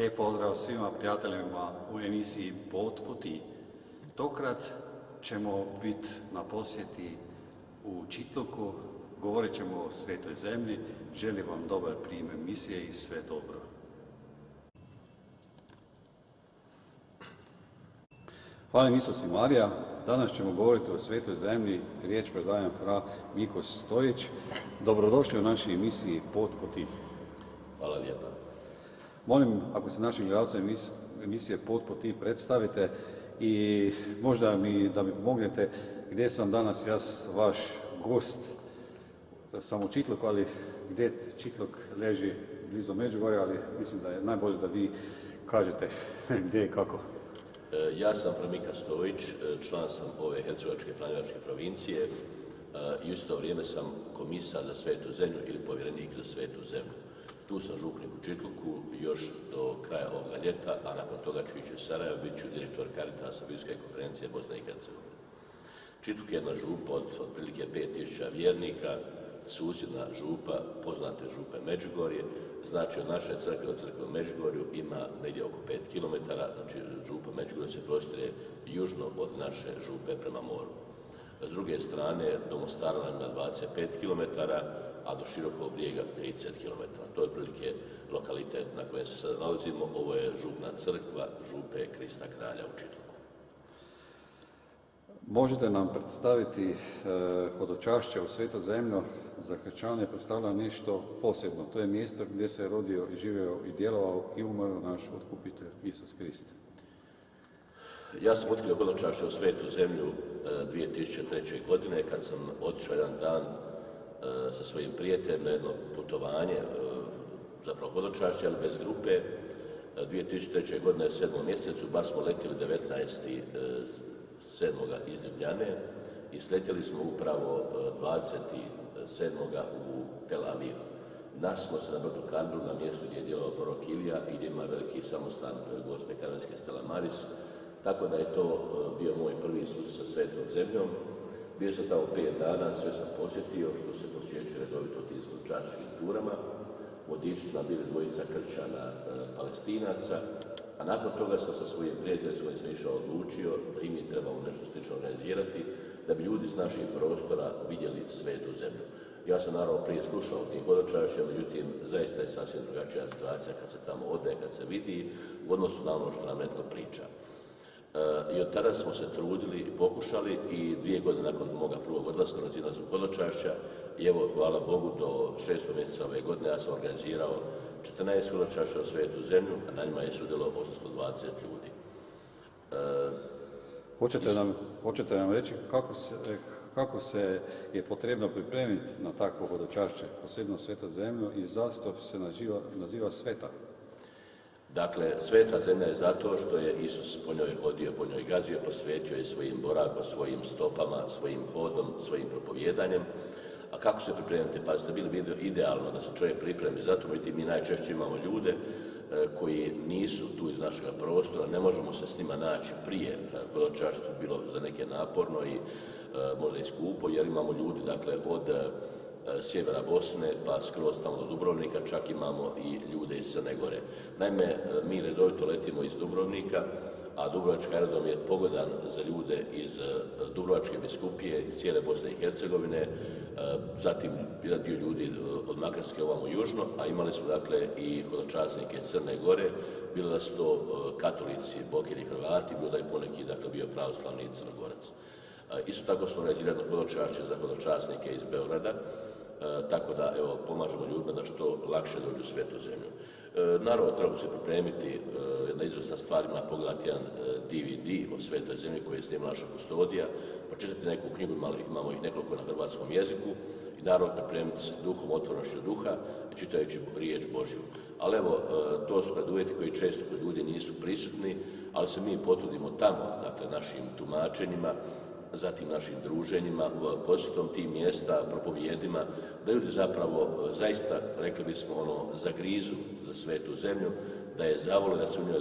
Lijep pozdrav svima prijateljima u emisiji Pot puti. Tokrat ćemo biti na posjeti u Čitluku, govorit ćemo o Svetoj zemlji. Želim vam dobar prijem emisije i sve dobro. Hvala Isus i Marija. Danas ćemo govoriti o Svetoj zemlji. Riječ predajem fra Miko Stojić. Dobrodošli u našoj emisiji Pot puti. Hvala lijepa. Molim, ako se našim gledalcima emisije Pot puti predstavite i možda da mi pomognete gdje sam danas ja vaš gost. Sam u Čitluku, ali gdje Čitluk leži blizu Međugorja, ali mislim da je najbolje da vi kažete gdje i kako. Ja sam Miko Stojić, član sam ove Hercegovačke franjevačke provincije i u isto vrijeme sam komisar za Svetu zemlju ili povjerenik za Svetu zemlju. Tu sam župnik u Čitluku još do kraja ovoga ljeta, a nakon toga ću ići u Sarajevo, bit ću direktor Caritasa Biskupske konferencije Bosne i Hercegovine. Čitluk je jedna župa od otprilike 5000 vjernika, susjedna župa, poznate župe Međugorje, znači od naše crkve do crkve u Međugorju ima negdje oko 5 km, znači župa Međugorje se prostire južno od naše župe prema moru. S druge strane, do Mostara nam ima 25 km, a do Širokog brijega 30 km. To je otprilike lokalitet na kojem se sada nalazimo. Ovo je župna crkva župe Krista Kralja u Čitluku. Možete nam predstaviti hodočašće u Svetu zemlju? Za kršćane predstavlja nešto posebno. To je mjesto gdje se rodio i živio i djelovao i umro naš otkupitelj Isus Krist. Ja sam otkrio hodočašće u Svetu zemlju 2003. godine kad sam otišao jedan dan sa svojim prijateljem na jedno putovanje, zapravo hodočašće, ali bez grupe. 2003. godine u 7. mjesecu, bar smo letjeli 19.7. iz Ljubljane i sletjeli smo upravo 27. u Tel Aviv. Našli smo se na brdu Karmelu, na mjestu gdje je djelovao prorok Ilija i gdje ima veliki samostan Gospe Karmelske Stella Maris. Tako da je to bio moj prvi susret sa Svetom zemljom. Bio sam tamo 5 dana, sve sam posjetio, što se posjećuje redovito tim hodočašćim turama. Vodiči su nam bili dvojica kršćana Palestinaca, a nakon toga sam sa svojim prijateljem s kojim sam išao odlučio da i mi trebamo nešto slično organizirati, da bi ljudi s naših prostora vidjeli Svetu zemlju. Ja sam naravno prije slušao o tim hodočašćima, međutim zaista je sasvim drugačija situacija kad se tamo ode, kad se vidi u odnosu na ono što nam netko priča. I od tada smo se trudili i pokušali i 2 godine nakon moga prvog odlaska na hodočašća i evo, hvala Bogu, do 6. mjeseca ove godine ja sam organizirao 14 hodočašća u Svetu zemlju, a na njima je sudjelovalo 820 ljudi. Hoćete nam reći kako se je potrebno pripremiti na takvo hodočašće, posebno Svetu zemlju i zašto se naziva sveta? Dakle, Sveta zemlja je zato što je Isus po njoj hodio, po njoj gazio, posvetio je svojim borakom, svojim stopama, svojim hodom, svojim propovjedanjem. A kako se pripremiti? Pazite, bilo bi idealno da se čovjek pripremi, zato mi najčešće imamo ljude koji nisu tu iz našeg prostora, ne možemo se s njima naći prije hodočašća, to bilo za neke naporno i možda i skupo, jer imamo ljudi, dakle, od sjevera Bosne pa skroz tamo do Dubrovnika, čak imamo i ljude iz Crne Gore. Naime, mi redovito letimo iz Dubrovnika, a Dubrovački aerodrom je pogodan za ljude iz Dubrovačke biskupije, iz cijele Bosne i Hercegovine, zatim jedan dio ljudi od Makarske ovamo južno, a imali smo dakle i hodočasnike iz Crne Gore, bilo da su to katolici, Bokeri, Hrvati, bilo da je poneki dakle bio pravoslavni Crnogorac. Isto tako smo organizirali hodočašće za hodočasnike iz Beograda, tako da evo, pomažemo ljudima da što lakše dođu u Svetu zemlju. Naravno, treba se pripremiti, jedna izvrsna stvar ima pogledati jedan DVD o Svetoj zemlji koji je snimila naša kustodija, pročitati neku knjigu, imamo ih nekoliko na hrvatskom jeziku i naravno pripremiti se duhom, otvorenošću duha i čitajući riječ Božju. Ali evo, to su preduvjeti koji često kod ljudi nisu prisutni, ali se mi potrudimo tamo, dakle našim tumačenjima, zatim našim druženjima, posjetom tih mjesta, propovjedima, da ljudi zapravo zaista, rekli bismo, zagrizu za Svetu zemlju, da je zavole, da se u njoj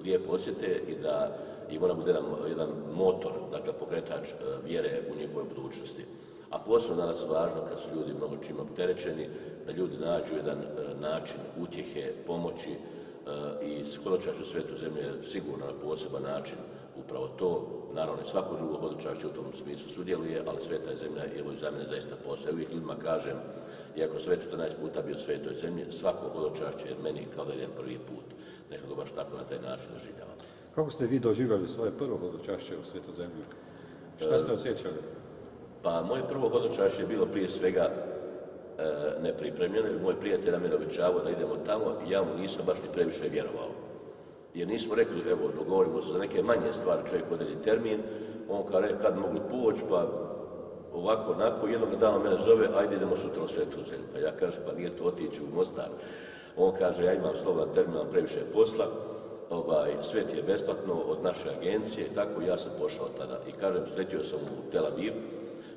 lijepo osjete i da im ona bude jedan motor, dakle pokretač vjere u njihovoj budućnosti. A posebno danas važno kad su ljudi mnogo čime opterećeni, da ljudi nađu jedan način utjehe, pomoći, i hodočašće Svetu zemlju je sigurno na poseban način upravo to. Naravno i svako drugo hodočašće u tom smislu sudjeluje, ali Sveta zemlja je za mene zaista posebno. Uvijek ljudima kažem, iako sam već 14 puta bio u Svetoj zemlji, svako hodočašće je meni kao da idem prvi put. Nekako baš tako na taj način doživljavam. Kako ste vi doživjeli svoje prvo hodočašće u Svetu zemlju? Šta ste osjećali? Pa moje prvo hodočašće je bilo prije svega nepripremljeno. Moj prijatelj nam je obećavao da idemo tamo i ja mu nisam baš ni previše vjerovao. Jer nismo rekli, evo, dogovorimo se za neke manje stvari, čovjek odredi termin, on kaže kad mogli poći, pa ovako, onako, jednog dana mene zove, ajde idemo sutra u Svetu zemlju. Pa ja kažem, pa nije to otići u Mostar. On kaže, ja imam slobodan termin, imam previše posla, svet je besplatno od naše agencije, tako ja sam pošao tada. I kažem, sletio sam u Tel Aviv,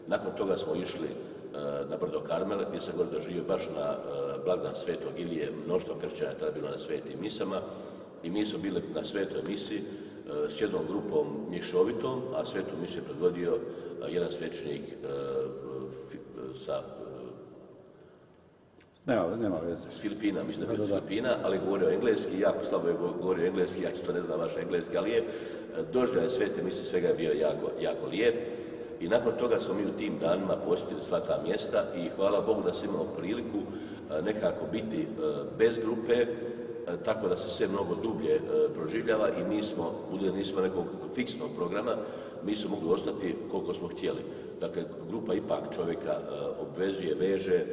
nakon toga smo išli na brdo Karmel, gdje sam gore doživio baš na blagdan Svetog Ilije, mnoštvo kršćana je tada bilo na svetim misama i mi smo bili na svetoj misi s jednom grupom mješovitom, a svetu misiju je predvodio jedan svećenik sa Nema veze. S Filipina, mislim da je bio Filipina, ali govorio engleski, jako slabo je govorio engleski, ja isto ne znam vaš engleski, ali je doživljaj svete misije, svega je bio jako lijep. I nakon toga smo mi u tim danima posjetili sva ta mjesta i hvala Bogu da sam imao priliku nekako biti bez grupe, tako da se sve mnogo dublje proživljava i nismo nekog fiksnog programa, mi smo mogli ostati koliko smo htjeli. Dakle, grupa ipak čovjeka obvezuje, veže,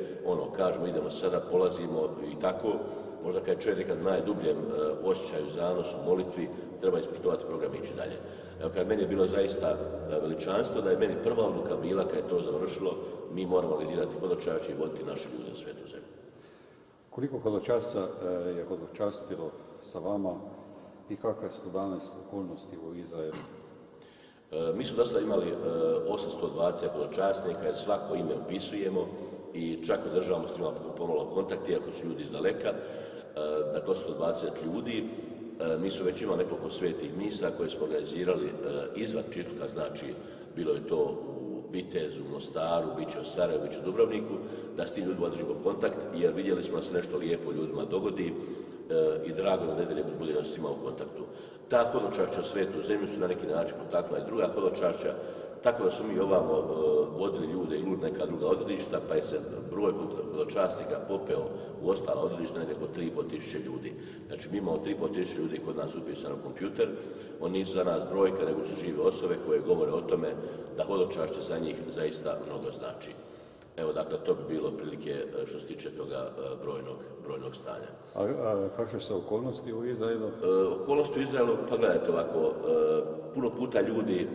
kažemo idemo sada, polazimo i tako. Možda kad je čovjek nekad najdubljem osjećaju zanosu, molitvi, treba ispoštovati program i ići dalje. Evo, kad meni je bilo zaista veličanstvo, da je meni prva odluka bila, kad je to završilo, mi moramo organizirati hodočašće i voditi naše ljude u Svetu zemlju. Koliko hodočasca je hodočastilo sa vama i kakve su danas okolnosti u Izraelu? Mi smo do sada imali 820 hodočasnika jer svako ime upisujemo i čak održavamo s njima pomalo kontakt, iako su ljudi iz daleka, dakle 820 ljudi. Mi smo već imali nekoliko svetih misa koje smo organizirali izvan Čitluka, znači bilo je to u Vitezu, Mostaru, bit će u Sarajevu, bit će u Dubrovniku, da s tim ljudima držimo kontakt, jer vidjeli smo da se nešto lijepo ljudima dogodi i drago na nedelje bude nas svima u kontaktu. Ta hodočašća u Svetu zemlju su na neki način potaknula i druga hodočašća, tako da su mi ovamo vodili ljude i neka druga odredišta, pa je se broj hodočasnika popeo u ostala odredišta nekako 3.500 ljudi. Znači mi imamo 3.500 ljudi kod nas upisano u kompjuter, oni nisu za nas brojka, nego su žive osobe koje govore o tome da hodočašće za njih zaista mnogo znači. Evo, dakle, to bi bilo prilike što se tiče toga brojnog stanja. A kakve su okolnosti u Izraelu? Okolnosti u Izraelu, pa gledajte ovako, puno puta ljudi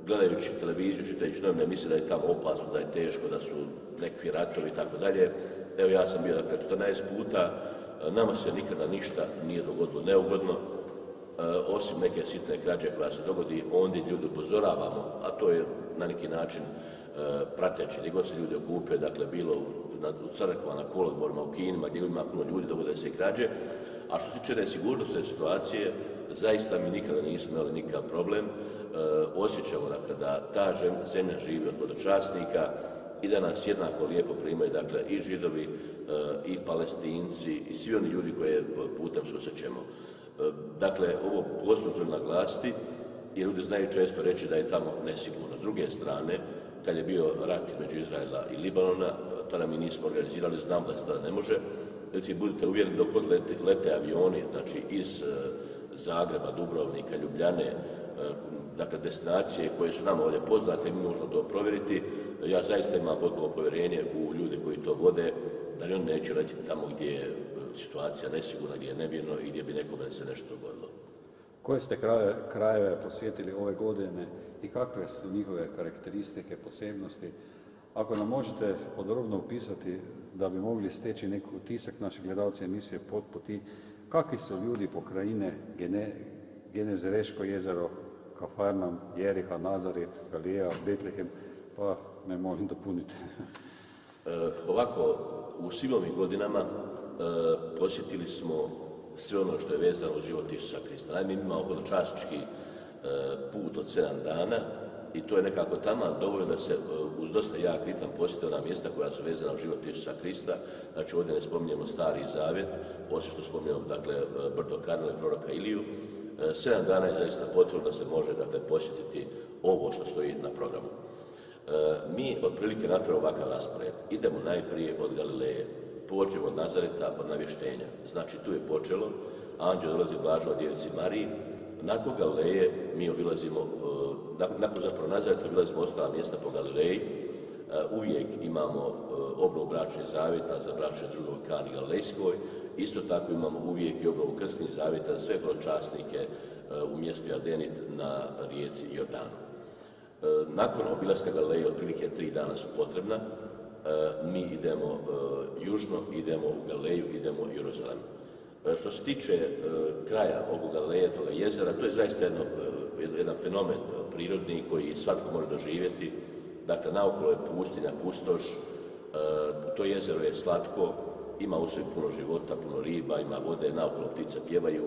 gledajući televiziju, čitajući novine, misle da je tamo opasno, da je teško, da su nekakvi ratovi i tako dalje. Evo, ja sam bio, dakle, 14 puta, nama se nikada ništa nije dogodilo neugodno, osim neke sitne krađe koja se dogodi, ondje ljudi upozoravamo, a to je na neki način prateći, gdje god se ljudi okupe, dakle, bilo u crkvama, na kolodvorima, u kinima, gdje ima puno ljudi, dogode se krađe. A što se tiče nesigurnosne situacije, zaista mi nikada nismo imali nikakav problem. Osjećamo, dakle, da ta zemlja živi od hodočasnika i da nas jednako lijepo primaju, dakle, i Židovi, i Palestinci, i svi oni ljudi koje putem susrećemo. Dakle, ovo posebno želim naglasiti, jer ljudi znaju često reći da je tamo nesigurno. S druge strane, kad je bio rat među Izraela i Libanona, tada mi nismo organizirali, znam da se tada ne može. Budite uvjereni dok lete avioni, znači iz Zagreba, Dubrovnika, Ljubljane, dakle destinacije koje su nama ovdje poznate, mi možemo to provjeriti. Ja zaista imam potpuno povjerenje u ljude koji to vode, da oni neće letiti tamo gdje je situacija nesigurna, gdje je nemirno i gdje bi nekome se nešto dogodilo. Koje ste krajeve posjetili ove godine i kakve su njihove karakteristike, posebnosti? Ako nam možete podrobno opisati da bi mogli steći neki utisak naših gledalca emisije Pod puti, kakvi su ljudi pokrajine Genezareško jezero, Kafarnam, Jeriha, Nazaret, Galilea, Betlehem, pa me molim dopunite. Ovako, u svim ovim godinama posjetili smo sve ono što je vezano uz život Isusa Krista. Naime, imamo hodočasnički put od 7 dana i to je nekako taman dovoljno da se uz dosta jak ritam posjete ona mjesta koja su vezana u život Isusa Krista. Znači ovdje ne spominjemo Stari Zavjet, osim što spominjemo dakle, brdo Karmel i proroka Iliju. 7 dana je zaista potrebno da se može dakle, posjetiti ovo što stoji na programu. Mi otprilike napravimo ovakav raspored. Idemo najprije od Galileje, pođemo od Nazareta, od navještenja. Znači tu je počelo, anđeo dolazi blaženo djevici Mariji, nakon Galileje mi obilazimo, nakon zapravo Nazareta obilazimo ostala mjesta po Galileji, uvijek imamo obnovu bračnih zavjeta za bračne drugove u Kani Galilejskoj, isto tako imamo uvijek i obnovu krstnih zavjeta za sve hodočasnike u mjestu Jardenit na rijeci Jordanu. Nakon obilaska Galileje otprilike 3 dana su potrebna, mi idemo južno, idemo u Galileju, idemo u Jeruzalem. Što se tiče kraja ovog Galileje, toga jezera, to je zaista jedan fenomen prirodni koji svatko može doživjeti. Dakle, naokolo je pustinja, pustoš, to jezero je slatko, ima u sebi puno života, puno riba, ima vode, naokolo ptice pjevaju,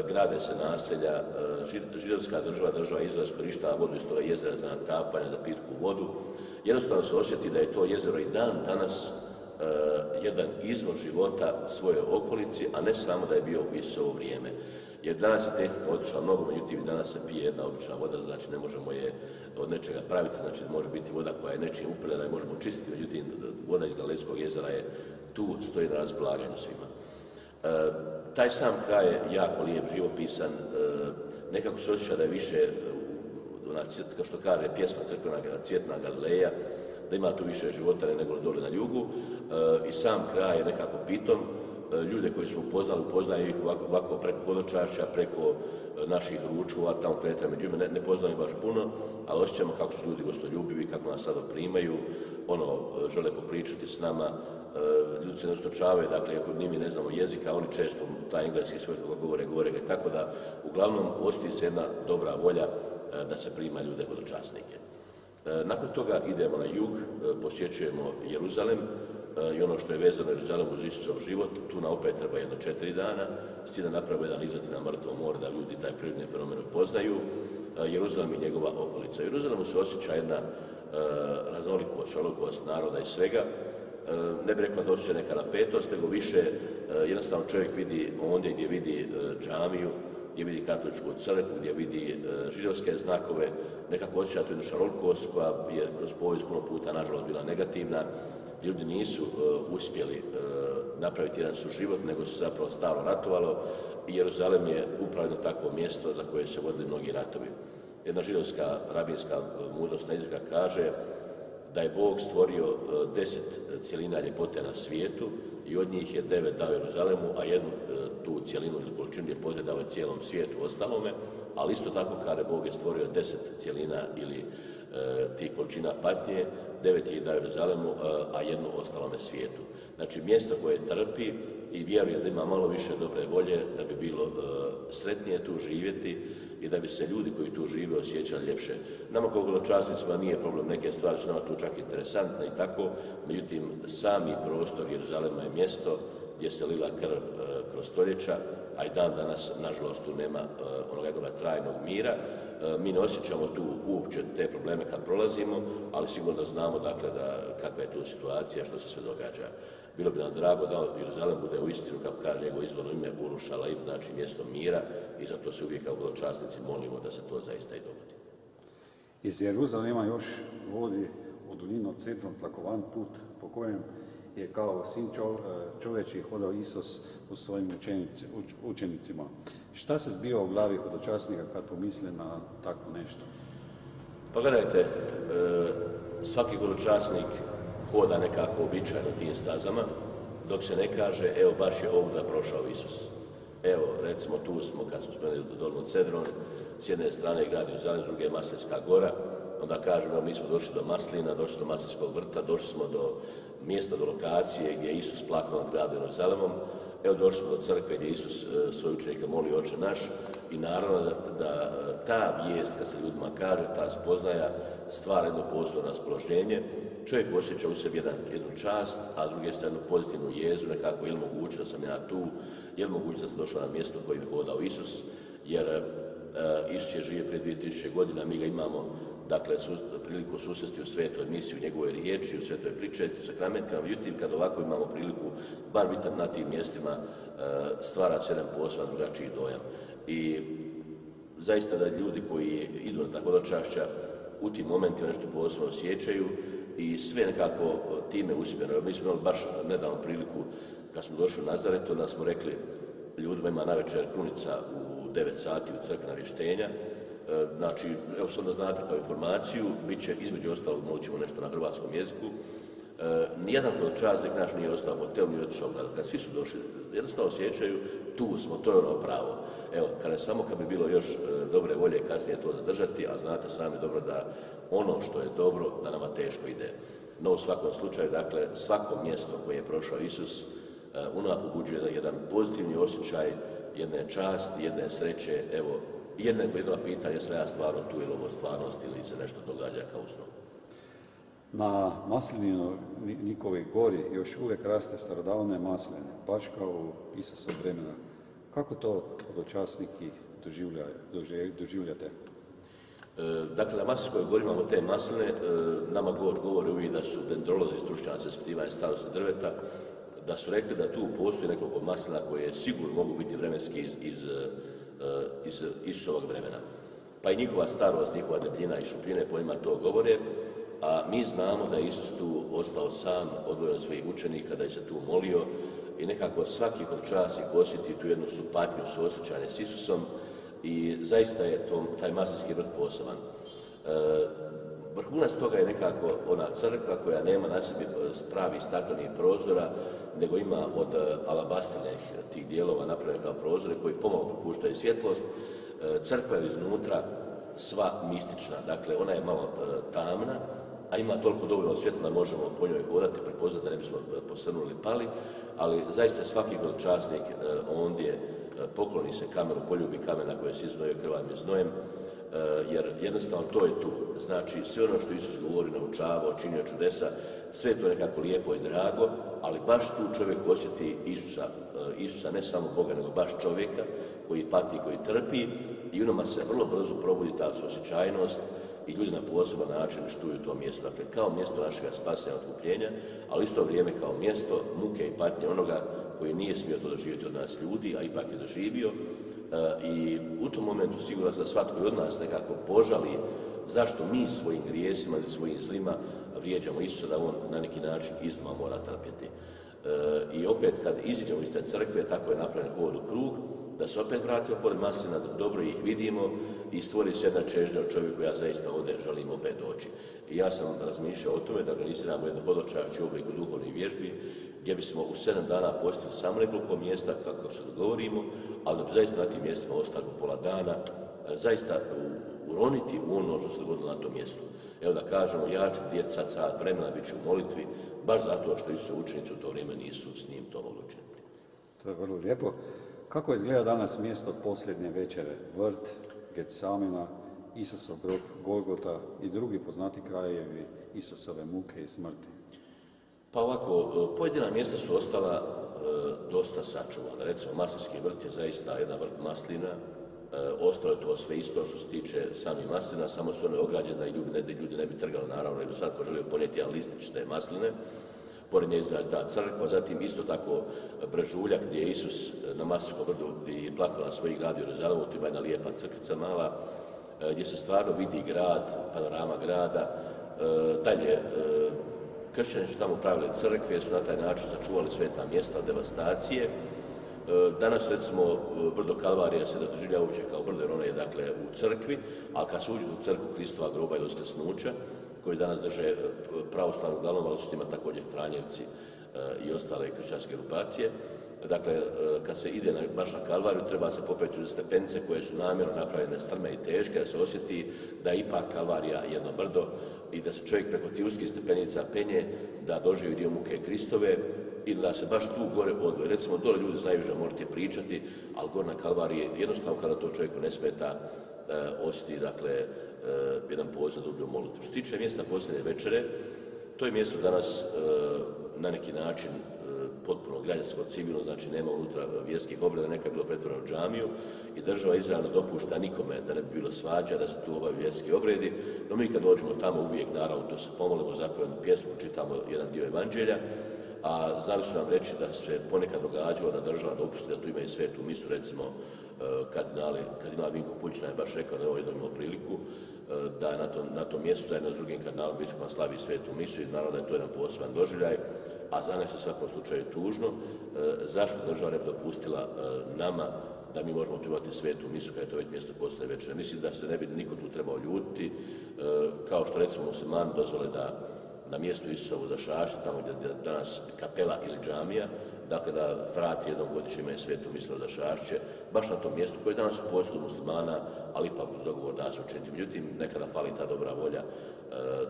grade se naselja, židovska država Izrael korištava vodu iz toga jezera za natapanje, za pitku vodu. Jednostavno se osjeti da je to jezero i dan danas jedan izvor života svoje okolici, a ne samo da je bio u Isusovo vrijeme. Jer danas je tehnika otišla mnogo, međutim danas se pije jedna obična voda, znači ne možemo je od nečega praviti, znači može biti voda koja je nečim uprljena i možemo čistiti, međutim voda iz Galilejskog jezera je tu, stoji na raspolaganju svima. Taj sam kraj je jako lijep, živopisan, nekako se osjeća da je više, kao što kaže pjesma crkvena Cvjetna Galileja, da ima tu više života nego dole na jugu, i sam kraj je nekako pitom. Ljude koji smo upoznaju ih ovako preko hodočašća, preko naših ručkova, tamo kretanja, međutim ne poznaju baš puno, ali osjećamo kako su ljudi gostoljubivi, kako nas sada primaju, žele popričati s nama, ljudi se ne ustočavaju, dakle, ako mi ne znamo jezika, oni često taj engleski svoj govore ga, tako da uglavnom osjeti se jedna dobra volja da se prima ljude hodočasnike. Nakon toga idemo na jug, posjećujemo Jeruzalem i ono što je vezano Jeruzalem uz Isusov život, tu nam opet treba jedno 4 dana, s tim da napravimo jedan izlet na Mrtvo more, da ljudi taj prirodni fenomen upoznaju, Jeruzalem i njegova okolica. U Jeruzalemu se osjeća jedna raznolikost, šarolikost naroda i svega. Ne bih rekao da osjeća neka napetost, nego više jednostavno čovjek vidi ondje gdje vidi džamiju, gdje vidi katoličku crkvu, gdje vidi židovske znakove, nekako osjeća tu jednu šarolikost koja je kroz povijest puno puta nažalost bila negativna. Ljudi nisu uspjeli napraviti jedan suživot, nego su zapravo stalno ratovalo i Jeruzalem je upravo jedno takvo mjesto za koje se vodili mnogi ratovi. Jedna židovska rabinska mudrosna izreka kaže da je Bog stvorio 10 cjelina ljepote na svijetu i od njih je 9 dao Jeruzalemu, a jednu tu cjelinu ili količinu ljepote dao je cijelom svijetu ostalome, ali isto tako kada Bog je stvorio 10 cjelina ili tih količina patnje, 9 je dao Jeruzalemu, a jednu ostalome svijetu. Znači mjesto koje trpi i vjeruje da ima malo više dobre volje, da bi bilo sretnije tu živjeti i da bi se ljudi koji tu žive osjećali ljepše. Nama kao hodočasnicima nije problem, neke stvari su nama tu čak interesantne i tako, međutim sami prostor Jeruzalema je mjesto gdje se lila krv kroz stoljeća, a i dan danas, nažalost, tu nema onoga jednoga trajnog mira. Mi ne osjećamo tu uopće te probleme kad prolazimo, ali sigurno znamo dakle, kakva je tu situacija, što se sve događa. Bilo bi nam drago da Jeruzalem bude u istinu, kako kaže njegovo izvorno ime, Urušalaim, znači mjesto mira, i zato se uvijek kao hodočasnici molimo da se to zaista i dogodi. Iz Jeruzalema još vodi u duljinu centrom tlakovan put po kojem je kao sin čovječji hodao Isus u svojim učenicima. Šta se zbiva u glavi hodočasnika kad pomisle na tako nešto? Pa gledajte, svaki hodočasnik hoda nekako običajno tim stazama, dok se ne kaže, evo baš je ovdje prošao Isus. Evo, recimo tu smo, kad smo spomenuli dolnu Cedron, s jedne strane je grad Jeruzalem, s druge je Maslinska gora, onda kažemo, mi smo došli do Maslina, došli do Maslinskog vrta, došli smo do mjesta, do lokacije gdje je Isus plakao nad gradom Jeruzalemom, evo došli smo do crkve gdje je Isus svoj učenika molio Oče naš, i naravno da ta vijest, kad se ljudima kaže, ta spoznaja stvara jedno posebno raspoloženje. Čovjek osjeća u sebi jednu čast, a s druge strane jednu pozitivnu jezu, nekako je li moguće da sam ja tu, je li moguće da sam došao na mjesto kojim je hodao Isus, jer Isus je živio prije 2000 godina, mi ga imamo dakle, priliku susresti u svetoj misi, u njegovoj riječi, u svetoj pričesti, u sakramentima. Međutim, kad ovako imamo priliku, bar biti na tim mjestima, stvara se jedan poseban drugačiji dojam. I zaista da ljudi koji idu na takva hodočašća u tim momentima nešto posebno osjećaju i sve nekako time usmjereno. Mi smo imali baš nedavno priliku, kad smo došli u Nazaret, onda smo rekli ljudima, ima navečer krunica u 9 sati u crkvi navještenja. Znači, evo sad da znate kao informaciju, bit će između ostalog, molit ćemo nešto na hrvatskom jeziku. Nijedan hodočasnik naš nije ostao u hotelu, nije otišao u grad. Kad svi su došli, jednostavno osjećaju, tu smo, to je ono pravo. Evo, kad bi bilo još dobre volje kasnije to zadržati, a znate sami dobro da ono što je dobro, da nama teško ide. No, u svakom slučaju, dakle, svako mjesto koje je prošao Isus, u nama pobuđuje jedan pozitivni osjećaj, jedne časti, jedne sreće, evo, jedno pitanje, jesam ja stvarno tu ili ovo stvarnost ili se nešto događa kao u snu. Na Maslinino Nikovoj gori još uvijek raste starodavne masline, baš kao u Isusov vremena. Kako to hodočasniki doživljate? Dakle, na Maslinskoj gori imamo te masline, nama govori uvijek da su dendrolozi, stručnjaci ispitivanja starosti drveta, da su rekli da tu postoji nekoliko maslina koje sigurno mogu biti vremenski iz Isusovog vremena. Pa i njihova starost, njihova debljina i šupljine po njima to govore, a mi znamo da je Isus tu ostao sam, odvojen od svojih učenika, da je se tu molio i nekako svaki hodočasnik osjeti tu jednu supatnju, suosjećanje s Isusom i zaista je taj Maslinski vrt poseban. Vrhunac toga je nekako ona crkva koja nema na sebi pravi staklenih prozora, nego ima od alabastrnih tih dijelova napravljene kao prozore koji pomalo propuštaju svjetlost. Crkva je iznutra sva mistična, dakle ona je malo tamna, a ima toliko dovoljno svjetla da možemo po njoj hodati, prepoznati da ne bismo posrnuli pali, ali zaista svaki hodočasnik ondje pokloni se kamenu, poljubi kamena koje se iznojio krvavim znojem, jer jednostavno to je tu. Znači, sve ono što Isus govori, naučavao, činio čudesa, sve je to nekako lijepo i drago, ali baš tu čovjek osjeti Isusa, ne samo Boga, nego baš čovjeka koji pati, koji trpi i u nama se vrlo brzo probudi ta osjećajnost i ljudi na poseban način štuju to mjesto. Dakle, kao mjesto našega spasenja, otkupljenja, ali isto vrijeme kao mjesto muke i patnje onoga koji nije smio to doživjeti od nas ljudi, a ipak je doživio. I u tom momentu sigurno da svatko od nas nekako požali zašto mi svojim grijesima ili svojim zlima vrijeđamo Isusa, da on na neki način iznova mora trpjeti. I opet kad iziđemo iz te crkve, tako je napravljen hod u krug, da se opet vratimo pored maslina, da dobro ih vidimo i stvori se jedna čežnja od čovjeku, ja zaista ovdje želim opet doći. I ja sam razmišljao o tome da organiziramo jedno hodočašće u obliku duhovnih vježbi, gdje bismo u 7 dana posjetili samo nekoliko mjesta, kako se dogovorimo, ali da bi zaista na tim mjestima ostali pola dana, zaista uroniti u ono što se dogodilo na tom mjestu. Evo da kažemo, ja ću gdje sad vremena, bit ću u molitvi, baš zato što Isu učenici u to vrijeme nisu s njim to mogli učiniti. To je vrlo lijepo. Kako izgleda danas mjesto posljednje večere? Vrt, Getsamina, Isusov grob, Golgota i drugi poznati krajevi Isusove muke i smrti? Pa ovako, pojedina mjesta su ostala dosta sačuvana. Recimo, Maslinski vrt je zaista jedan vrt maslina. Ostalo je to sve isto što se tiče samih maslina, samo su one ograđene da ljudi ne bi trgali, naravno, jer sad ko želio ponijeti jedan listić te masline. Pored nje je ta crkva, zatim isto tako Brežuljak gdje je Isus na Maslinskom vrtu i plakao na svojih grad Jeruzalemu, tu ima jedna lijepa crkvica mala, gdje se stvarno vidi grad, panorama grada. Dalje, kršćani su tamo pravili crkve, su na taj način sačuvali sveta mjesta od devastacije. Danas, recimo, brdo Kalvarija se ne doživlja uopće kao brdo, jer ono je, dakle, u crkvi, ali kad se uđe u crkvu Kristova groba i uskrsnuća, koji danas drže pravoslavnu uglavnom, ali su ima također Franjevci i ostale kršćanske grupacije. Dakle, kad se ide baš na Kalvariju, treba se popeti u stepenice koje su namjerno napravljene strme i teške, da se osjeti da je ipak Kalvarija jedno brdo i da se čovjek preko tih uskih stepenica penje, da doživi dio muke Kristove ili da se baš tu gore odvoje. Recimo, dole ljudi znaju da morate pričati, ali gore na Kalvariji jednostavno kada to čovjeku ne smeta, osjeti, dakle, jedan poziv za dublju molitvu. Što se tiče mjesta posljednje večere, to je mjesto danas na neki način potpuno građansko, civilno, znači nema unutra vjerskih obreda, nekad je bilo pretvoreno u džamiju i država izravno dopušta nikome da ne bi bilo svađa, da se tu obavljaju vjerski obredi, no mi kad dođemo tamo uvijek, naravno, to se pomolimo, zapevamo pjesmu, čitamo jedan dio evanđelja, a znali su nam reći da se ponekad događalo da država dopusti da tu ima i svetu misu, recimo kardinal Vinko Puljić nam je baš rekao da je ovo jednom imao priliku da na tom mjestu zajedno s drugim kardinalom biskupom slavi svetu misu i naravno da je to jedan poseban doživljaj, a za nas je u svakom slučaju tužno. Zašto država ne bi dopustila nama da mi možemo tu imati svetu misu kada je to već mjesto postojne večere? Mislim da se ne bi niko tu trebao ljutiti, kao što recimo muslimani dozvole da na mjestu Isusovu Zašašća, tamo gdje je danas kapela ili džamija, dakle da frati jednom godišnje imaju svetu misu za Zašašće, baš na tom mjestu koje je danas u posjedu muslimana, ali ipak uz dogovor da se učiniti. Međutim, nekada fali ta dobra volja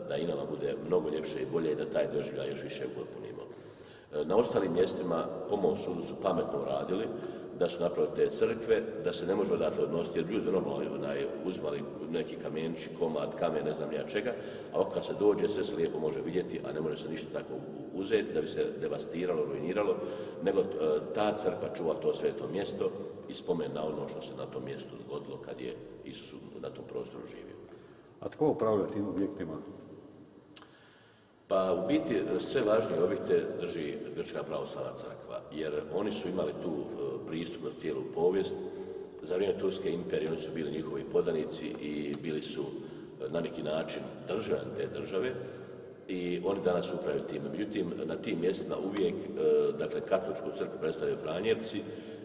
da i nama bude mnogo ljepše i bolje i da taj doživljaj još više upotpunimo. Na ostalim mjestima, po mom sudu, su pametno radili, da su napravili te crkve, da se ne može odatle odnositi, jer ljudi normalno uzmali neki kamenići, komad, kamen, ne znam ja čega, a kad se dođe, sve se lijepo može vidjeti, a ne može se ništa tako uzeti da bi se devastiralo, ruiniralo, nego ta crkva čuva to sveto mjesto i spomen na ono što se na tom mjestu dogodilo kad je Isus na tom prostoru živio. A tko upravlja tim objektima? Pa u biti sve važnije objekte drži Grčka pravoslavna crkva, jer oni su imali tu pristup na cijelu povijest. Za vrijeme Turske imperije oni su bili njihovi podanici i bili su na neki način državljani te države i oni danas upravljaju time. Međutim, na tim mjestima uvijek, dakle, katoličku crkvu predstavljaju Franjevci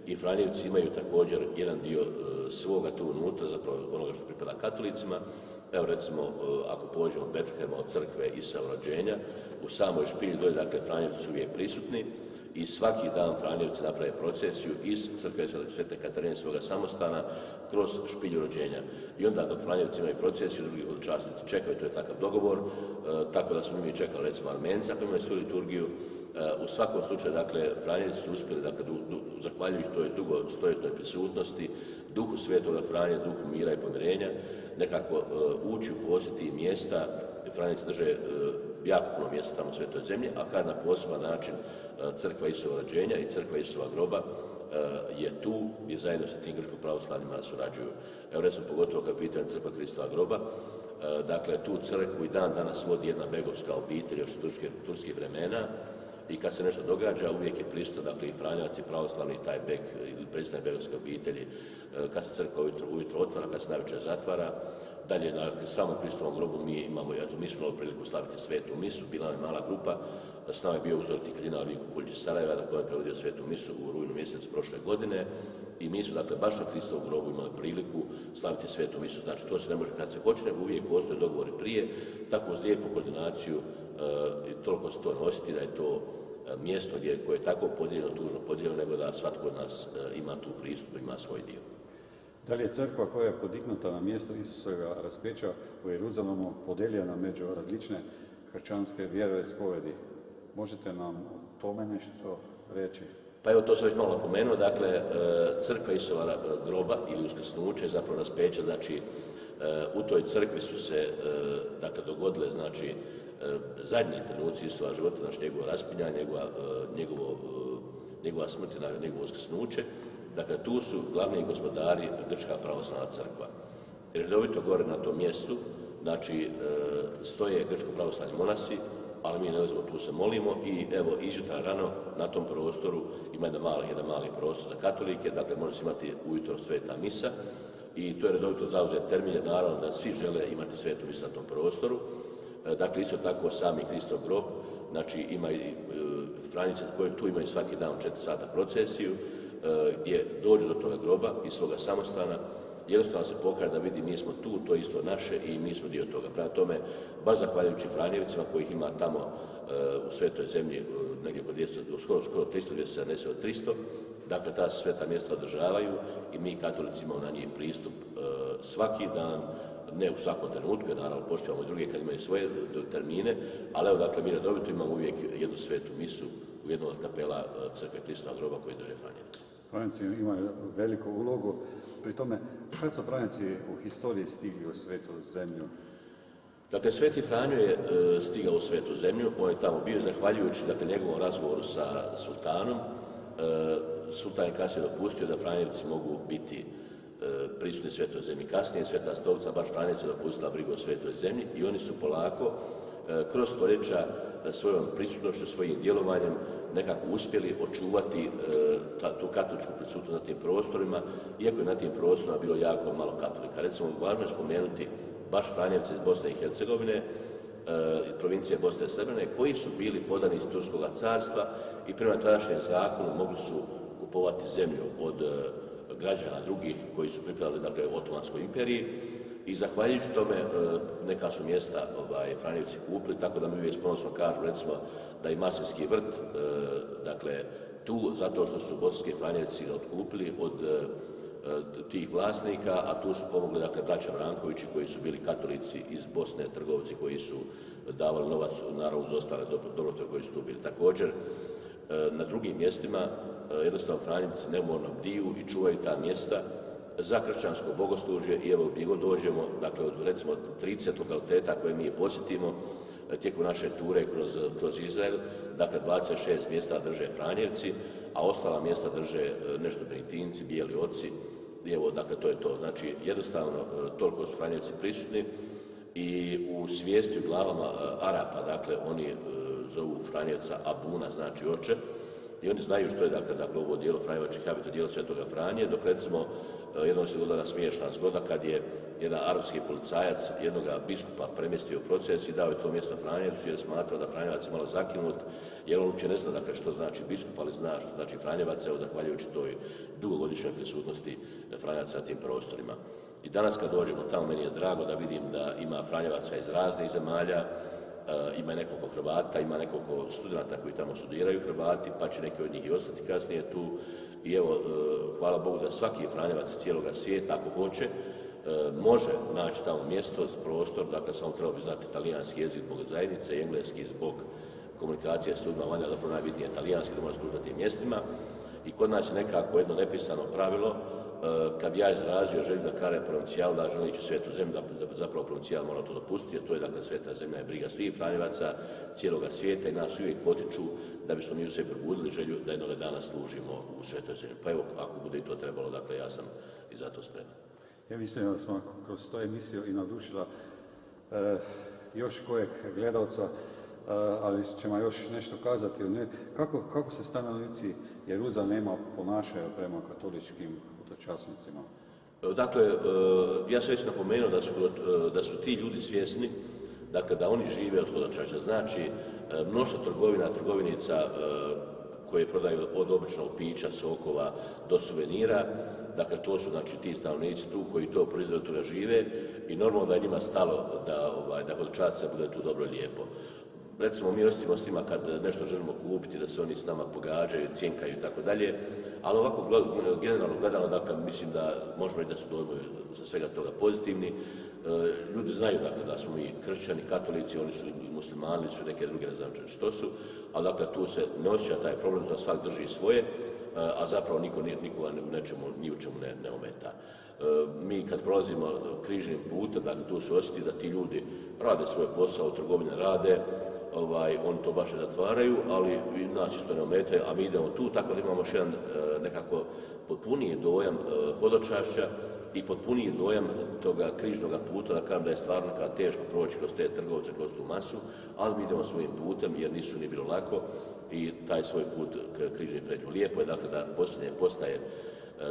i Franjevci imaju također jedan dio svoga tu unutra, zapravo onoga što pripada katolicima. Evo recimo, ako pođemo od Betlehema, od crkve Isusova rođenja, u samoj špilji dolje, dakle, Franjevci su uvijek prisutni i svaki dan Franjevci naprave procesiju iz crkve Svete Katarine svoga samostana kroz špilju rođenja. I onda dok Franjevci imaju procesiju, drugi hodočasnici čekaju, to je takav dogovor, tako da smo mi čekali recimo Armenci ako imaju svoju liturgiju. U svakom slučaju, dakle, Franjevci su uspjeli, dakle, zahvaljujući toj dugostojetnoj prisutnosti, duhu Svetoga Franje, duhu mira i pomirenja, nekako ući u posjeti mjesta. Franjevci drže jako puno mjesta tamo u Svetoj zemlji, a kad na poseban način crkva Isusova rođenja i crkva Isusova groba je tu i zajedno sa tim grčko-pravoslavnima surađuju. Evo recimo pogotovo kad je pitanje crkva Kristova groba, dakle tu crkvu i dan danas vodi jedna begovska obitelj još turskih vremena i kad se nešto događa uvijek je prisutan, dakle, i Franjevac i pravoslavni taj beg ili predstavnik begovske obitelji, kad se crkva ujutro otvara, kad se navečer zatvara. Dalje, na samom Kristovom grobu mi smo imali priliku slaviti svetu misu, bila je mala grupa, s nama je bio uzoriti kardinal Vinko Puljić iz Sarajeva, da je prevodio svetu misu u rujnu mjesecu prošle godine i mi smo, dakle, baš na Kristovom grobu imali priliku slaviti svetu misu. Znači, to se ne može kad se hoće, nego uvijek postoje dogovori prije, tako uz lijepu koordinaciju i toliko se to nositi da je to mjesto koje je tako podijeljeno, tužno podijeljeno, nego da svatko od nas ima tu pristup, ima svoj dio. Da li je crkva koja je podignuta na mjesto Isusova raspeća u Jeruzalemu podeljena među različne kršćanske vjeroispovedi? Možete nam o tome nešto reći? Pa evo, to sam već malo napomenuo, dakle, crkva Isusova groba ili uskrsnuće, zapravo raspeća, znači, u toj crkvi su se, dakle, dogodile, znači, zadnji trenuci Isusova života, znači njegovo raspinjanje, njegova smrt i njegovo uskrsnuće. Dakle, tu su glavni gospodari Grčka pravoslavna crkva. Redovito gore na tom mjestu, znači, stoje grčko-pravoslavni monasi, ali mi ne ulazimo, tu se molimo i evo, izjutra rano na tom prostoru ima jedan mali prostor za katolike, dakle, može se imati ujutro sveta misa i to je redovito zauzet termin, naravno da svi žele imati svetu misu na tom prostoru. Dakle, isto tako sami Kristov grob, znači ima i Franjevci koji tu imaju svaki dan 4 sata procesiju, gdje dođu do toga groba iz svoga samostana, jednostavno se pokaže da vidi mi smo tu, to je isto naše i mi smo dio toga. Prema tome, baš zahvaljujući Franjevcima kojih ima tamo u Svetoj zemlji negdje oko 200, skoro 370 od 300, dakle ta sveta mjesta održavaju i mi katolici imamo na njih pristup svaki dan, ne u svakom trenutku, jer naravno poštivamo i druge kad imaju svoje termine, ali evo, dakle, mi redovito imamo uvijek jednu svetu misu u jednom od kapela crkve Kristova groba koji drže Franjevci. Franjevci imaju veliku ulogu. Pri tome, kad su Franjevci u historiji stigli u Svetu zemlju? Dakle, Sveti Franjo je stigao u Svetu zemlju, on je tamo bio zahvaljujući njegovom razgovoru sa sultanom. Sultan je kasnije dopustio da Franjevci mogu biti prisutni u Svetoj zemlji. Kasnije Sveta stolica, baš Franjevci, dopustila brigu o Svetoj zemlji i oni su polako kroz stoljeća svojom prisutnošću, svojim djelovanjem nekako uspjeli očuvati tu katoličku prisutnost na tim prostorima, iako je na tim prostorima bilo jako malo katolika. Recimo, važno je spomenuti baš Franjevce iz Bosne i Hercegovine, provincije Bosne i Hercegovine, koji su bili podani iz Turskog carstva i prema tadašnjem zakonu mogli su kupovati zemlju od građana drugih koji su pripadali Otomanskoj imperiji i zahvaljujući tome neka su mjesta Franjevci kupili, tako da mi uvijek s ponosom kažu recimo da i Maslinski vrt, tu zato što su bosanski Franjevci ga otkupili od tih vlasnika, a tu su pomogli braća Brankovići koji su bili katolici iz Bosne, trgovci koji su davali novac naravno uz ostale dobrotvorine koji su tu bili. Također, na drugim mjestima jednostavno Franjevci neumorno bdiju i čuvaju ta mjesta za kršćansko bogoslužje i evo gdje god dođemo, od recimo 30 lokaliteta koje mi posjetimo tijekom naše ture kroz Izrael, 26 mjesta drže Franjevci, a ostala mjesta drže nešto Benediktinci, Bijeli oci, i evo, to je to. Znači, jednostavno, toliko su Franjevci prisutni i u svijesti u glavama Arapa, oni zovu Franjevca Abuna, znači oče, i oni znaju što je, ovo dijelo Franjevačkih habita, dijelo Svetoga Franje, dok recimo jednom se dogodila smiješna zgoda kad je jedan arapski policajac jednog biskupa premjestio u proces i dao je to mjesto Franjevcu jer smatrao da Franjevac je malo zakinut, jer on uopće ne zna što znači biskup, ali zna što znači Franjevac, evo zahvaljujući toj dugogodišnjoj prisutnosti Franjevaca na tim prostorima. I danas kad dođemo tamo, meni je drago da vidim da ima Franjevaca iz raznih zemalja, ima nekoliko Hrvata, ima nekoliko studenata koji tamo studiraju Hrvati, pa će neki od njih i ostati kasnije tu. I evo, hvala Bogu da svaki Franjevac cijeloga svijeta, ako hoće, može naći tamo mjesto, prostor, samo trebao bi znati talijanski jezik zbog zajednice i engleski zbog komunikacije s ljudima vanja, zapravo najbitnije talijanski, da može služiti na tim mjestima. I kod nas je nekako jedno nepisano pravilo, kad bi ja izrazio želju da kare provincijal, da želim ići u Svetu zemlju, da zapravo provincijal mora to dopustiti, jer to je Sveta zemlja je briga svih Franjevaca, cijeloga svijeta i nas uvijek potiču da bismo mi u sebi probudili želju da jednoga dana služimo u Svetoj zemlji. Pa evo, ako bude i to trebalo, ja sam i za to spreman. Ja mislim da smo kroz to emisiju i nadušila još kojeg gledalca, ali ćemo još nešto kazati. Kako se stanovnici Jeruzalema ponašaju prema katoličkim hodočasnicima? Dakle, ja sam već napomenuo da su ti ljudi svjesni, da oni žive od hodočašća. Znači, mnoštvo trgovinica koje prodaju od običnog pića, sokova do suvenira, to su ti stanovnici tu koji to proizvode, od toga žive i normalno da je njima stalo da hodočasnica bude tu dobro i lijepo. Recimo, mi osjetimo s njima kad nešto želimo kupiti, da se oni s nama pogađaju, cjenkaju i tako dalje, ali ovako generalno gledano, mislim da možemo reći da su dojmovi sa svega toga pozitivni. Ljudi znaju da smo mi kršćani, katolici, oni su i muslimani, su neke druge, ne znam što su, ali tu se ne osjeća taj problem da svak drži svoje, a zapravo nikoga ni u čemu ne ometa. Mi kad prolazimo križnim putem, tu se osjeti da ti ljudi rade svoj posao, trgovine rade, oni to baš ne zatvaraju, ali nas isto ne ometaju, a mi idemo tu, tako da imamo još jedan nekako potpuniji dojam hodočašća i potpuniji dojam toga križnog puta, da kažem da je stvarno teško proći kroz te trgovce, kroz tu masu, ali mi idemo svojim putem jer nisu ni bilo lako i taj svoj put križni pređemo. Lijepo je da posljednje postaje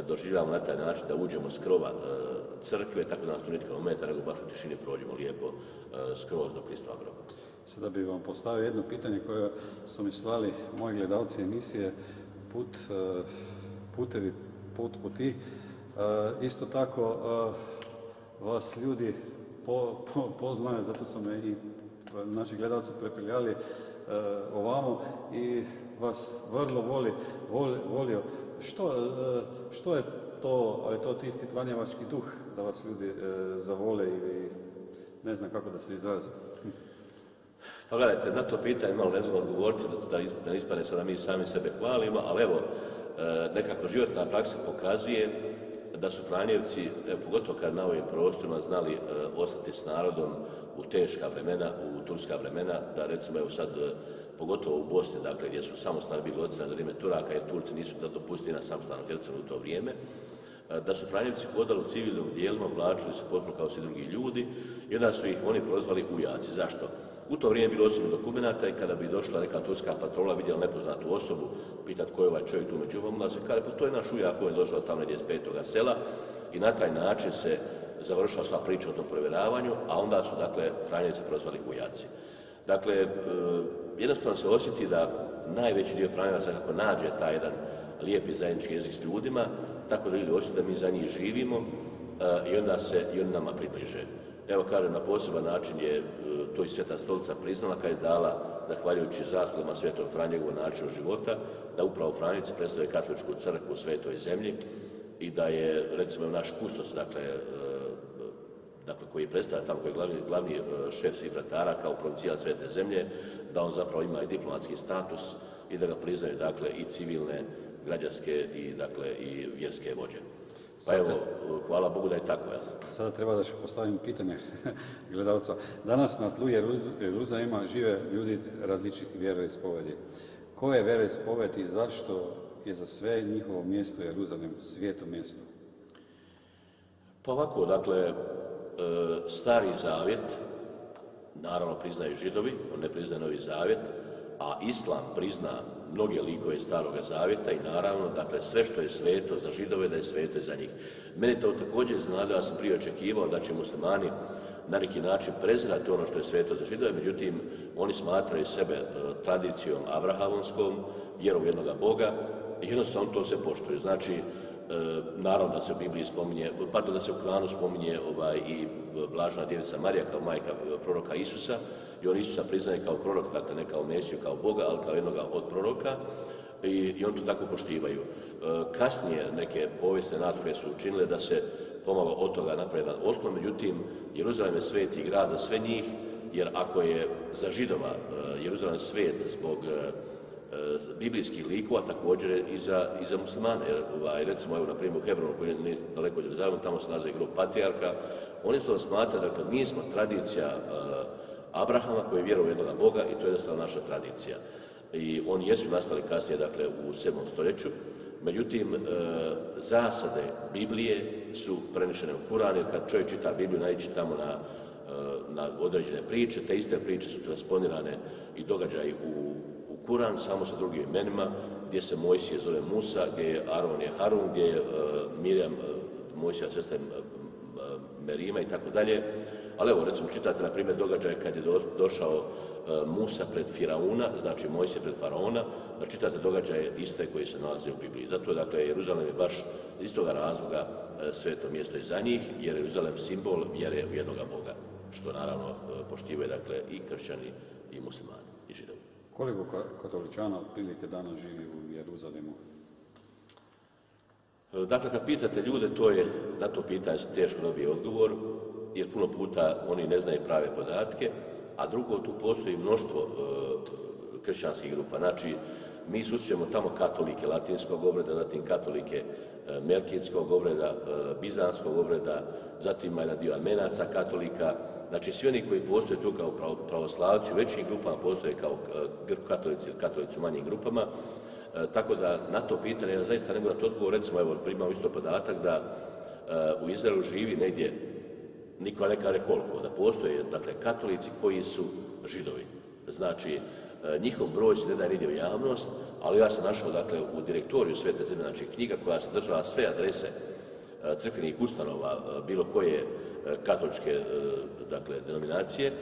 doživljavamo na taj način da uđemo s krova crkve, tako da nas tu nitko ne ometa, nego baš u tišini prođemo lijepo skroz do Kristova groba. Sada bih vam postavio jedno pitanje koje su mi slali moji gledalci emisije Put puti. Isto tako vas ljudi poznaju, zato su me i naši gledalci prepeljali ovamo i vas vrlo volio. Što je to, ali to isti franjevački duh da vas ljudi zavole ili ne znam kako da se izrazi? Pa gledajte, na to pitanje malo ne znam odgovoriti, da ne ispadne sada mi sami sebe hvalimo, ali evo, nekako životna praksa pokazuje da su Franjevci, pogotovo kad na ovim prostorima, znali ostati s narodom u teška vremena, u turska vremena, da recimo evo sad, pogotovo u Bosni, dakle gdje su samostalni bili odcani za vrijeme Turaka, jer Turci nisu da dopustili na samostalno Hercegovinu u to vrijeme, da su Franjevci hodali u civilnom dijelima, oblačili se potpuno kao svi drugi ljudi i onda su ih oni prozvali ujaci. Zašto? U to vrijeme je bilo osobnih dokumenata i kada bi došla neka turska patrola, vidjela nepoznatu osobu, pitat ko je ovaj čovjek tu među vama, se kaže pa to je naš ujak koji je došao tamo negdje iz 5. sela i na taj način se završila sva priča o tom provjeravanju, a onda su dakle Franjevci prozvali ujaci. Dakle, jednostavno se osjeti da najveći dio Franjevaca kako nađe taj jedan lijepi zajednički jezik s ljudima, tako da ljudi osjeti da mi za njih živimo i onda se i oni nama približe. Evo kažem, na poseban način je to i Sveta Stolica priznala kad je dala, zahvaljujući zaslugama Svetog Franjegovog načinu života, da upravo Franjevci predstavljaju katoličku crkvu u svetoj zemlji i da je, recimo, naš kustos, dakle koji je predstavlja tamo, koji je glavni šef svih vratara kao provincijal svete zemlje, da on zapravo ima i diplomatski status i da ga priznaju, dakle, i civilne, građanske i, dakle, i vjerske vođe. Pa evo, hvala Bogu da je tako. Sada treba da postavim pitanje gledalca. Danas na tlu Jeruzalema žive ljudi različitih vjeroispovedi. Koje vjeroispovedi i zašto je za sve njihovo mjesto Jeruzalem svijeto mjesto? Pa ovako, dakle, Stari Zavjet, naravno priznaju Židovi, on ne priznaje Novi Zavjet, a Islam prizna mnoge likove Staroga Zavjeta i naravno, dakle, sve što je sveto za Židove, da je sveto i za njih. Meni to također iznenadilo, ja sam prije očekivao da će muslimani na neki način prezirati ono što je sveto za Židove, međutim, oni smatraju sebe tradicijom abrahamonskom, vjerom jednoga Boga i jednostavno to se poštuju. Znači, naravno da se u Bibliji spominje, da se u Kuranu spominje i Blažena Djevica Marija kao majka proroka Isusa i on Isusa priznaje kao proroka, dakle ne kao Mesiju, kao Boga, ali kao jednoga od proroka i oni to tako poštivaju. Kasnije neke povijesne nature su učinile da se pomalo od toga napravi jedan otklon, međutim Jeruzalem je sveti grad za sve njih, jer ako je za Židova Jeruzalem svet zbog biblijskih likova, također i za muslimane. Jer, recimo, evo, na primjer, u Hebronu, koji je daleko od Jeruzalema, tamo se nalazi grob patrijarha, oni su to smatrali, dakle, mi smo tradicija Abrahama koji je vjerovao jednoga Boga i to je jednostavno naša tradicija. I oni jesu nastali kasnije, dakle, u 7. stoljeću, međutim, zasade Biblije su prenešene u Kuran, jer kad čovjek čita Bibliju, naići tamo na određene priče, te iste priče su transponirane i događaji u Kuran, samo sa drugim imenima, gdje se Mojsije zove Musa, gdje je Aron je Harun, gdje je Mirjam, Mojsija sestra Merima i tako dalje. Ali evo, recimo, čitate, na primjer, događaj kad je došao Musa pred Firauna, znači Mojsije pred Faraona, čitate događaje iste koji se nalaze u Bibliji. Zato je, dakle, Jeruzalem je baš iz toga razloga sveto mjesto i za njih, jer je Jeruzalem simbol vjere u jednoga Boga, što naravno poštivaju, dakle, i kršćani i muslimani i Židovi. Koliko katoličana otprilike danas živi u Jeruzalemu? Dakle, kad pitate ljude, na to pitanje se teško dobije odgovor, jer puno puta oni ne znaju prave podatke, a drugo, tu postoji mnoštvo kršćanskih grupa. Znači, mi susrećemo tamo katolike latinskog obreda, zatim katolike melkitskog obreda, bizanskog obreda, zatim ima jedan dio Armenaca katolika. Znači, svi oni koji postoje tu kao pravoslavci u većim grupama postoje kao katolici ili katolici u manjim grupama. Tako da na to pitanje ja zaista ne mogu dati odgovor. Recimo, evo, primamo isto podatak da u Izraelu živi negdje, niko ne kaže koliko, da postoje, dakle, katolici koji su Židovi. Znači, njihov broj se ne daje nigdje u javnost, ali ja sam našao, dakle, u direktoriju Svete zemlje, znači knjiga koja sadržava sve adrese crkvenih ustanova, bilo koje katoličke, dakle, denominacije,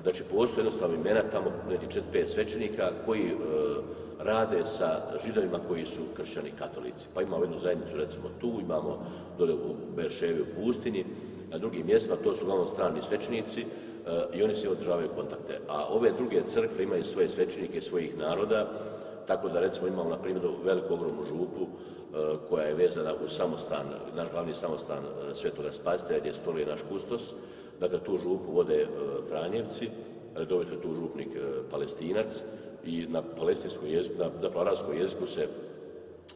da će postoje jednostavno imena tamo neki 4-5 svećenika koji rade sa Židovima koji su kršćani katolici. Pa imamo jednu zajednicu, recimo tu, imamo dole u Berševi u pustinji, na drugim mjestima, to su uglavnom strani svećenici i oni se održavaju kontakte. A ove druge crkve imaju svoje svećenike, svojih naroda, tako da recimo imamo na primjer veliku ogromnu župu koja je vezana u samostan, naš glavni samostan Svetoga Spasitelja gdje stoluje naš kustos. Dakle, tu župu vode Franjevci, redovito je tu župnik Palestinac i na palestinskom jeziku, na arapskom jeziku se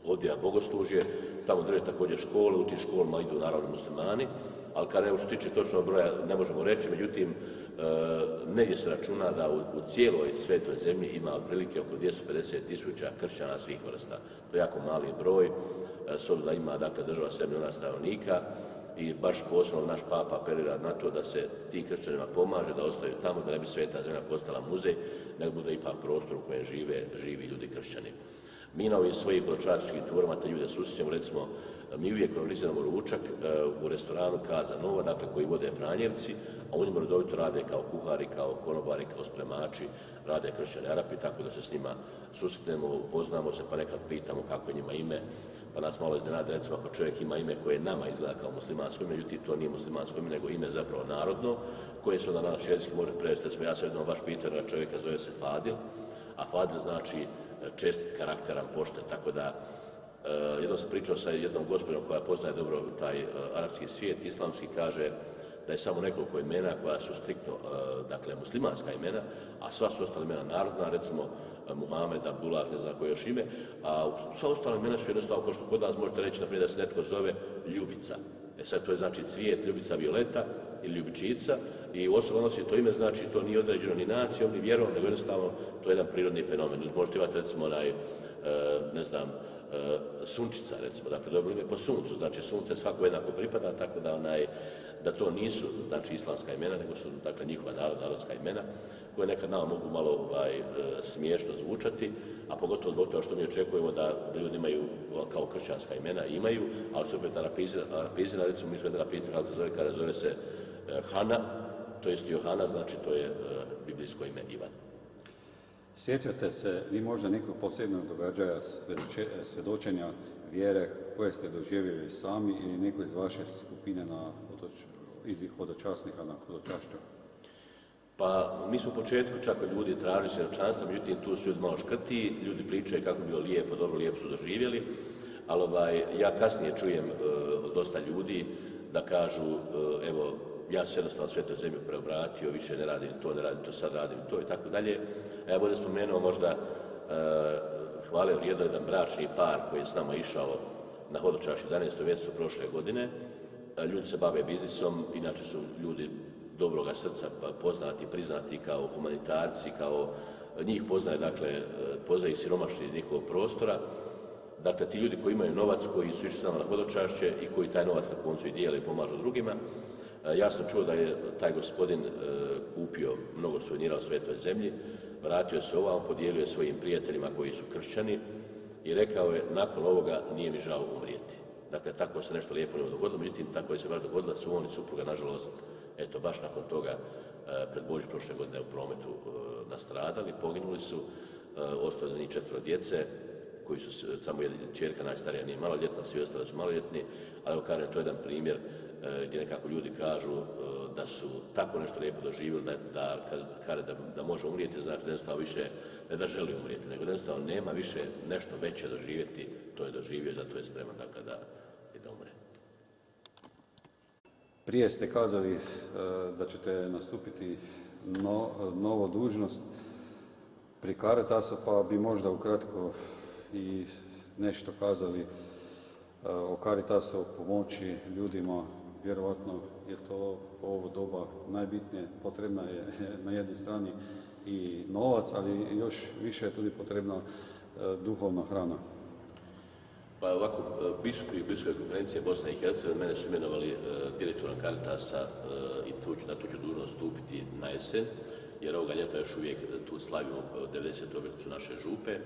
odvija bogoslužje, tamo drže također škole, u tim školama idu naravno muslimani, ali kad što se tiče točnog broja ne možemo reći, međutim negdje se računa da u cijeloj svetoj zemlji ima otprilike oko 250.000 kršćana svih vrsta. To je jako mali broj, s obzirom da ima dakle, država 7 milijuna stanovnika i baš posebno naš papa apelira na to da se tim kršćanima pomaže, da ostaju tamo, da ne bi sveta zemlja postala muzej, nego bude ipak prostor u kojem živi ljudi kršćani. Mi na ovim svojim hodočašćim turama te ljude susrećemo, recimo, mi uvijek organiziramo ručak u restoranu Kaza Nova, dakle koji vode Franjevci, a u njima redovito rade kao kuhari, kao konobari, kao spremači, rade kršćani Arapi, tako da se s njima susretnemo, upoznamo se, pa nekad pitamo kako je njima ime, pa nas malo iznenadi, recimo ako čovjek ima ime koje nama izgleda kao muslimansko ime, međutim to nije muslimansko ime, nego ime zapravo narodno, koje se onda na naš jezik može prevesti. Recimo, ja sam jednom baš pitao na čovjeka, zove se Fadil, a Fadil znači čestit, karakteran, pošten, tako da jednom sam pričao sa jednom gospodinom koja poznaje dobro taj arapski svijet, islamski, kaže da je samo nekoliko imena koja su striktno, dakle, muslimanska imena, a sva su ostala imena narodna, recimo Muhammed, Abdullah, ne znam koje još ime, a sva ostala imena su jednostavno, kao što kod nas možete reći, naprijed da se netko zove Ljubica. Sad to je znači cvijet, ljubica violeta ili ljubičica i osoba nosi to ime, znači to nije određeno ni nacijom, ni vjerom, nego jednostavno to je jedan prirodni fenomen. Možete imati recimo ne znam, sunčica recimo, dakle dobro ime po suncu, znači sunce svako jednako pripada, tako da to nisu znači islamska imena, nego su dakle njihova narodska imena koje nekad nama mogu malo smiješno zvučati, a pogotovo zbog toga što mi očekujemo da ljudi imaju kao kršćanska imena, imaju, ali su opet arapizina, recimo mi smo jednoga pitali kako se zove, kada zove se Hana, to jest Johana, znači to je biblijsko ime Ivan. Sjećate se vi možda nekog posebnog događaja svjedočenja vjere koje ste doživjeli sami ili neko iz vaše skupine iz hodočasnika na hodočašću? Pa mi smo u početku čak od ljudi tražili svjedočanstva, međutim tu su ljudi malo škrti, ljudi pričaju kako bi bilo lijepo, dobro, lijepo su doživjeli, ali ja kasnije čujem od dosta ljudi da kažu, evo, ja sam jednostavno svetoj zemlju preobratio, više ne radim to, sad radim to i tako dalje. A ja budem spomenuo možda hvale vrijedno jedan bračni par koji je s nama išao na hodočašće 11. mjesecu prošle godine. Ljudi se bave biznisom, inače su ljudi dobroga srca, poznati, priznati kao humanitarci, kao njih poznaje, dakle, poznaje i siromašni iz njihovog prostora. Dakle, ti ljudi koji imaju novac, koji su išli s nama na hodočašće i koji taj novac na koncu i dijele i pomažu drugima. Ja sam čuo da je taj gospodin kupio mnogo suvenira u svetoj zemlji, vratio se ovam, podijelio je svojim prijateljima koji su kršćani i rekao je, nakon ovoga nije mi žao umrijeti. Dakle, tako se nešto lijepo nije dogodilo, međutim, tako je se baš dogodilo da su on i supruga, nažalost, eto, baš nakon toga, pred Božić prošle godine u prometu nastradali, poginuli su, ostalo za njih 4 djece, koji su, samo jedna čerka najstarija nije maloljetna, svi ostali su maloljetni, ali evo kažem, to je jedan primjer gdje nekako ljudi kažu da su tako nešto lijepo doživjeli, da može umrijeti, znači da jednostavno više ne da želi umrijeti, nego da jednostavno nema više nešto veće doživjeti, to je doživio i zato je spreman dakle, da umre. Prije ste kazali da ćete nastupiti novu dužnost pri Caritasu, pa bi možda ukratko i nešto kazali o Caritasu, o pomoći ljudima. Vjerovatno je to u ovo doba najbitnije, potrebna je na jednoj strani i novac, ali još više je tudi potrebna duhovna hrana. Pa ovako, biskupi Biskupske konferencije Bosne i Hercegovine mene su imenovali direktorom Caritasa i na tu ću dužnost stupiti na jesen, jer ovoga ljeta još uvijek tu slavimo 90. obljetnicu naše župe,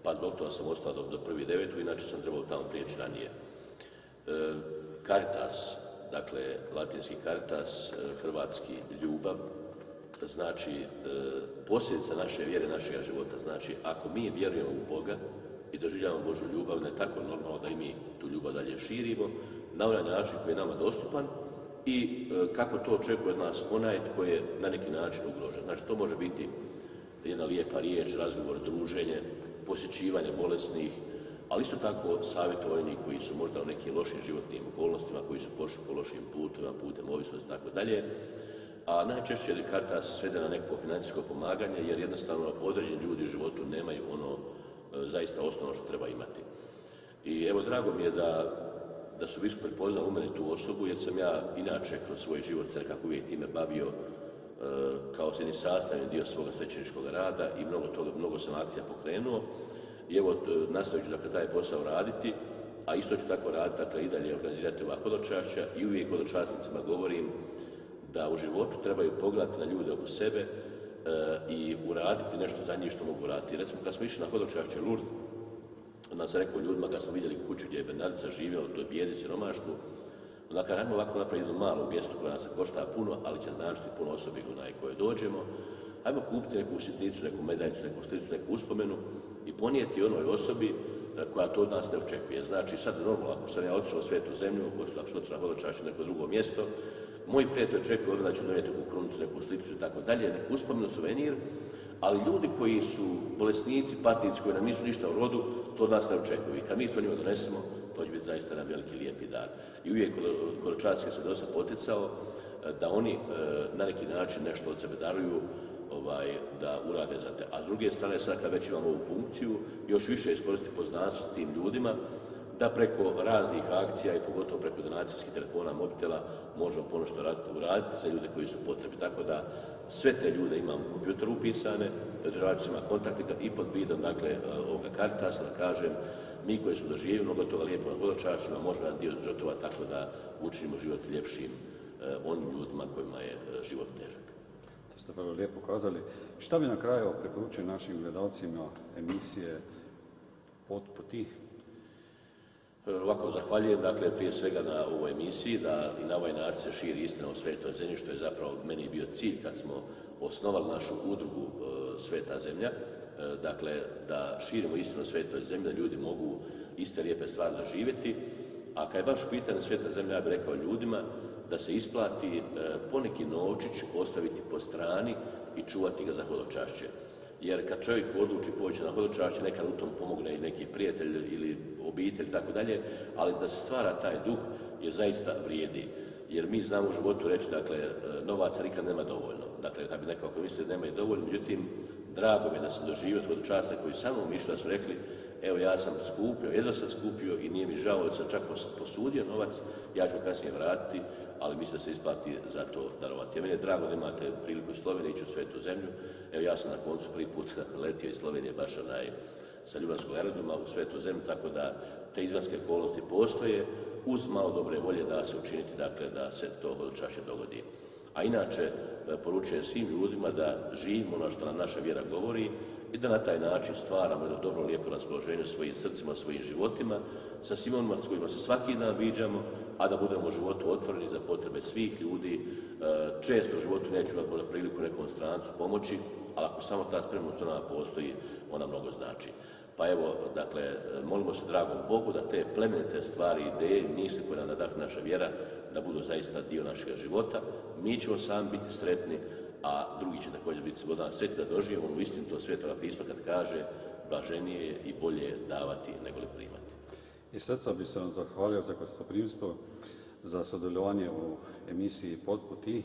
pa zbog toga sam ostao do 1.9. inače sam trebao tamo prijeći ranije. Caritas, dakle latinski Caritas, hrvatski ljubav, znači posljedica naše vjere, našega života. Znači, ako mi vjerujemo u Boga i doživljavamo Božju ljubav, ne tako normalno da i mi tu ljubav dalje širimo na onaj način koji je nama dostupan i kako to očekuje od nas onaj tko je na neki način ugrožen. Znači, to može biti jedna lijepa riječ, razgovor, druženje, posjećivanje bolesnih, ali isto tako savjetovanje koji su možda u nekim lošim životnim okolnostima, koji su pošli po lošim putem ovisnosti i tako dalje. A najčešće je Caritas svede na neko financijsko pomaganje, jer jednostavno određeni ljudi u životu nemaju ono zaista osnovno što treba imati. I evo, drago mi je da su biskupi prepoznali u meni tu osobu, jer sam ja inače kroz svoj život nekako uvijek time bavio kao jedni sastavni dio svoga svećeničkog rada i mnogo sam akcija pokrenuo. I evo, nastavit ću dakle taj posao raditi, a isto ću tako raditi, dakle i dalje organizirati ova hodočašća i uvijek hodočasnicima govorim da u životu trebaju pogledati na ljude oko sebe i uraditi nešto za njih što mogu raditi. Recimo, kad smo išli na hodočašće Lourdes, onda sam rekao ljudima kad sam vidjeli kuću gdje je Bernardica živjela u toj bijedi, siromaštvu, onda kad radimo ovako napraviti jednu malu gestu koja nas košta puno, ali će značiti puno osobi koje dođemo, ajmo kupiti neku sitnicu, neku medaljicu, neku slicu, neku uspomenu i ponijeti onoj osobi koja to od nas ne očekuje. Znači, sad normalno, ako sam ja otišao u svetu zemlju, ako sam otišao na hodočašće neko drugo mjesto, moji prijatelji očekuju od mene da ću donijeti neku krunicu, neku sličicu i tako dalje, neku uspomenu, suvenir, ali ljudi koji su bolesnici, patnici, koji nam nisu ništa u rodu, to od nas ne očekuju. I kad mi to njima donesemo, to će biti zaista jedan veliki lijepi dar. I uvijek hodočasnik se dosta poticao da oni na neki način nešto od sebe daruju, da urade za te. A s druge strane, sad kad već imamo ovu funkciju, još više iskoristiti poznanstvo s tim ljudima, da preko raznih akcija i pogotovo preko donacijskih telefona, mobitela, možemo ponešto uraditi za ljude koji su potrebni. Tako da sve te ljude imam u kompjuteru upisane, održavat ću kontakte i pod vidom, dakle, ovoga Caritasa, da kažem, mi koji smo doživjeli mnogo toga lijepo na hodočašćima, možemo jedan dio žrtvovati tako da učinimo život ljepšim onim ljudima kojima je život težak. To ste vrlo lijepo kazali. Šta bi na kraju preporučio našim gledalcima emisije Pot po ti? Ovako, zahvaljujem, dakle, prije svega na ovoj emisiji, da i na ovaj način se širi istina o Svetoj zemlji, što je zapravo meni bio cilj kad smo osnovali našu udrugu Sveta zemlja, dakle, da širimo istinu o Svetoj zemlji, da ljudi mogu iste lijepe stvari doživjeti, a kad je baš pitanje Sveta zemlja, ja bih rekao ljudima da se isplati poneki novčić ostaviti po strani i čuvati ga za hodočašće. Jer kad čovjek odluči poći na hodočašće, nekad u tom pomogne i neki prijatelj ili obitelj i tako dalje, ali da se stvara taj duh jer zaista vrijedi. Jer mi znamo u životu reći, dakle, novaca nikad nema dovoljno. Dakle, kad bi neko ako misli da nema i dovoljno, međutim, drago mi je da sam doživio od hodočasnika koji samo mišlju da su rekli, evo ja sam skupio, jedva sam skupio i nije mi žao da sam čak posudio novac, ja ću kasnije vratiti, ali mislim da se isplati za to darovati. Meni je drago da imate priliku iz Slovenije ići u Svetu zemlju. Evo ja sam na koncu prvi put letio iz Slovenije baš sa ljubljanskog aerodroma u Svetu zemlju, tako da te izvanjske okolnosti postoje uz malo dobre volje da se učiniti, dakle, da se to hodočašće dogodi. A inače, poručujem svim ljudima da živimo ono što nam naša vjera govori i da na taj način stvaramo jedno dobro, lijepo raspoloženje u svojim srcima, svojim životima, sa svim onima s kojima se svaki dan viđamo, a da budemo u životu otvoreni za potrebe svih ljudi. Često u životu neću imati možda priliku nekom strancu pomoći, ali ako samo ta spremnost ona postoji, ona mnogo znači. Pa evo, dakle, molimo se dragom Bogu da te plemenite stvari, ideje i misli koje nam nadahne naša vjera, da budu zaista dio našeg života. Mi ćemo sami biti sretni, a drugi će također biti slobodan sretni da doživimo u istinu to Svetoga pisma kad kaže blaženije je i bolje je davati nego li primati. Iz srca bi se vam zahvalio za gostoprimstvo, za sudjelovanje u emisiji Pot po ti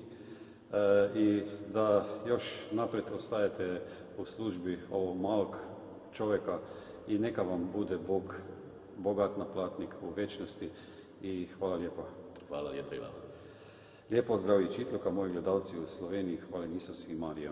i da još naprijed ostajete u službi ovog malog čovjeka i neka vam bude Bog bogat naplatnik u večnosti i hvala lijepa. Hvala lijepa i vama. Lijepo zdravi Čitluka, moji gledalci u Sloveniji, hvala Isus i Marija.